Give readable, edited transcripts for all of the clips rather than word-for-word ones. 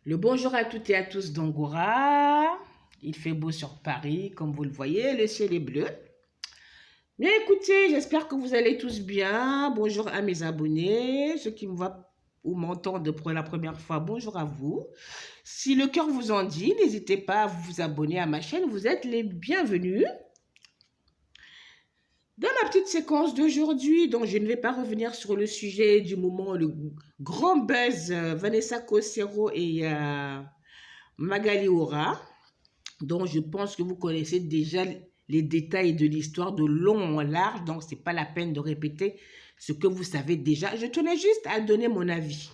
Le bonjour à toutes et à tous d'Angora. Il fait beau sur Paris, comme vous le voyez, le ciel est bleu. Bien écoutez, j'espère que vous allez tous bien. Bonjour à mes abonnés, ceux qui me voient ou m'entendent pour la première fois, bonjour à vous. Si le cœur vous en dit, n'hésitez pas à vous abonner à ma chaîne, vous êtes les bienvenus. Dans ma petite séquence d'aujourd'hui, donc je ne vais pas revenir sur le sujet du moment, le grand buzz Vanessa Cossero et Magali Aura, dont je pense que vous connaissez déjà les détails de l'histoire de long en large, donc ce n'est pas la peine de répéter ce que vous savez déjà. Je tenais juste à donner mon avis.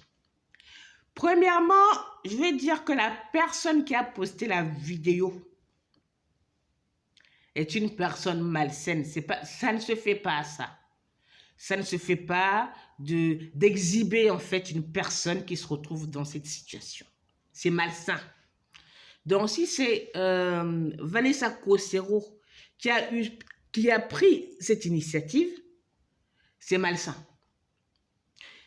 Premièrement, je vais dire que la personne qui a posté la vidéo est une personne malsaine. Ça ne se fait pas ça. Ça ne se fait pas d'exhiber en fait une personne qui se retrouve dans cette situation. C'est malsain. Donc si c'est Vanessa Cossero qui a pris cette initiative, c'est malsain.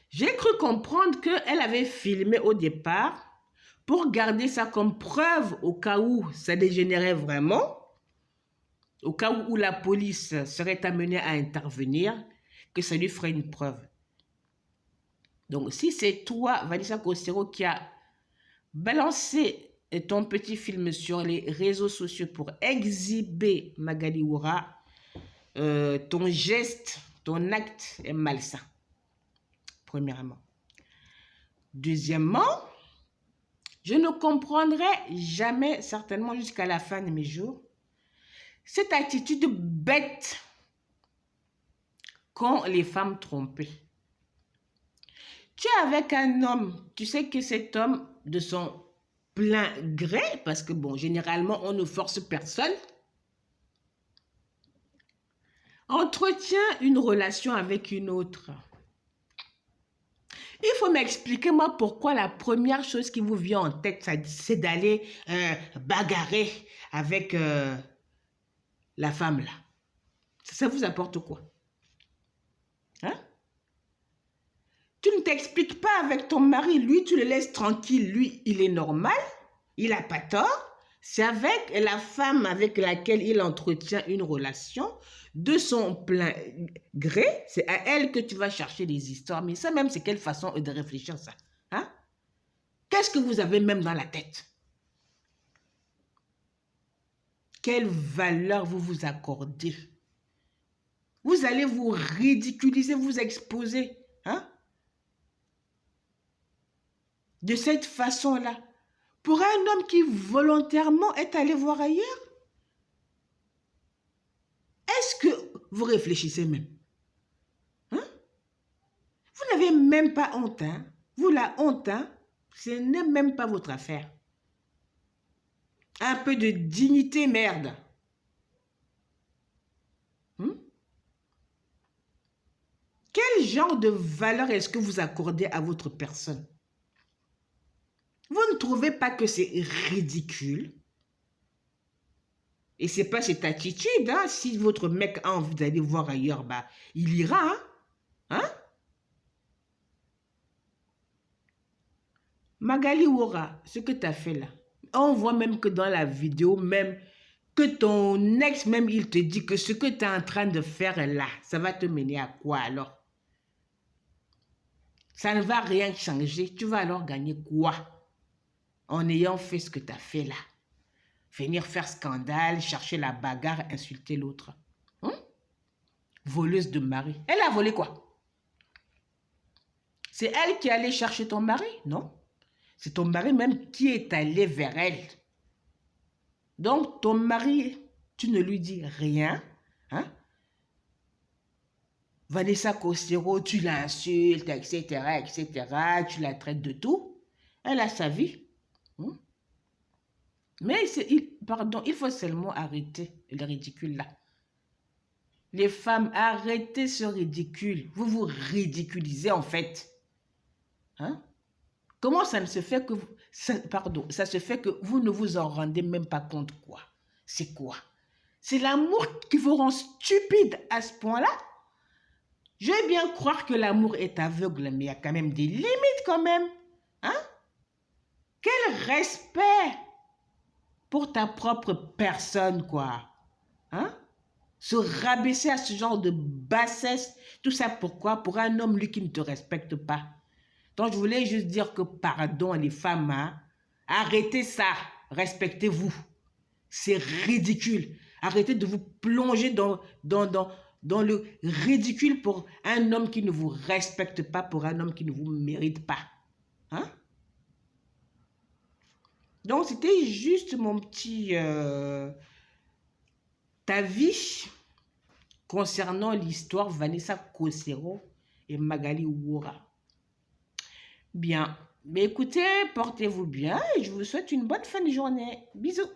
J'ai cru comprendre qu'elle avait filmé au départ pour garder ça comme preuve au cas où ça dégénérait vraiment, au cas où la police serait amenée à intervenir, que ça lui ferait une preuve. Donc, si c'est toi, Vanessa Cossero, qui a balancé ton petit film sur les réseaux sociaux pour exhiber Magali Aura, ton geste, ton acte est malsain. Premièrement. Deuxièmement, je ne comprendrai jamais, certainement jusqu'à la fin de mes jours, cette attitude bête qu'ont les femmes trompées. Tu es avec un homme, tu sais que cet homme, de son plein gré, parce que bon, généralement, on ne force personne, entretient une relation avec une autre. Il faut m'expliquer, moi, pourquoi la première chose qui vous vient en tête, c'est d'aller bagarrer avec la femme, là. Ça vous apporte quoi? Hein? Tu ne t'expliques pas avec ton mari, lui, tu le laisses tranquille, lui, il est normal, il n'a pas tort. C'est avec la femme avec laquelle il entretient une relation, de son plein gré, c'est à elle que tu vas chercher des histoires. Mais ça même, c'est quelle façon de réfléchir ça? Hein? Qu'est-ce que vous avez même dans la tête? Quelle valeur vous vous accordez? Vous allez vous ridiculiser, vous exposer, hein? De cette façon-là. Pour un homme qui volontairement est allé voir ailleurs? Est-ce que vous réfléchissez même? Hein? Vous n'avez même pas honte, hein? Vous, la honte, hein? Ce n'est même pas votre affaire. Un peu de dignité, merde. Quel genre de valeur est-ce que vous accordez à votre personne? Vous ne trouvez pas que c'est ridicule? Et c'est pas cette attitude, hein? Si votre mec a envie d'aller voir ailleurs, bah, il ira, hein? Hein? Magali Aura, ce que tu as fait là, on voit même que dans la vidéo, même que ton ex, même il te dit que ce que tu es en train de faire là, ça va te mener à quoi alors? Ça ne va rien changer. Tu vas alors gagner quoi en ayant fait ce que tu as fait là? Venir faire scandale, chercher la bagarre, insulter l'autre. Voleuse de mari. Elle a volé quoi? C'est elle qui est allée chercher ton mari? Non. C'est ton mari même qui est allé vers elle. Donc, ton mari, tu ne lui dis rien. Hein? Vanessa Cossero, tu l'insultes, etc., etc. Tu la traites de tout. Elle a sa vie. Mais il faut seulement arrêter le ridicule là. Les femmes, arrêtez ce ridicule. Vous vous ridiculisez en fait. Hein? Comment ça ne se fait que ça se fait que vous ne vous en rendez même pas compte quoi? C'est quoi? C'est l'amour qui vous rend stupide à ce point-là? Je vais bien croire que l'amour est aveugle, mais il y a quand même des limites quand même. Hein? Quel respect pour ta propre personne, quoi. Hein? Se rabaisser à ce genre de bassesse, tout ça pourquoi? Pour un homme, lui, qui ne te respecte pas. Donc, je voulais juste dire que, pardon, les femmes, hein, arrêtez ça, respectez-vous. C'est ridicule. Arrêtez de vous plonger dans le ridicule pour un homme qui ne vous respecte pas, pour un homme qui ne vous mérite pas. Hein? Donc, c'était juste mon petit avis concernant l'histoire Vanessa Kosero et Magali Wura. Bien. Mais écoutez, portez-vous bien et je vous souhaite une bonne fin de journée. Bisous.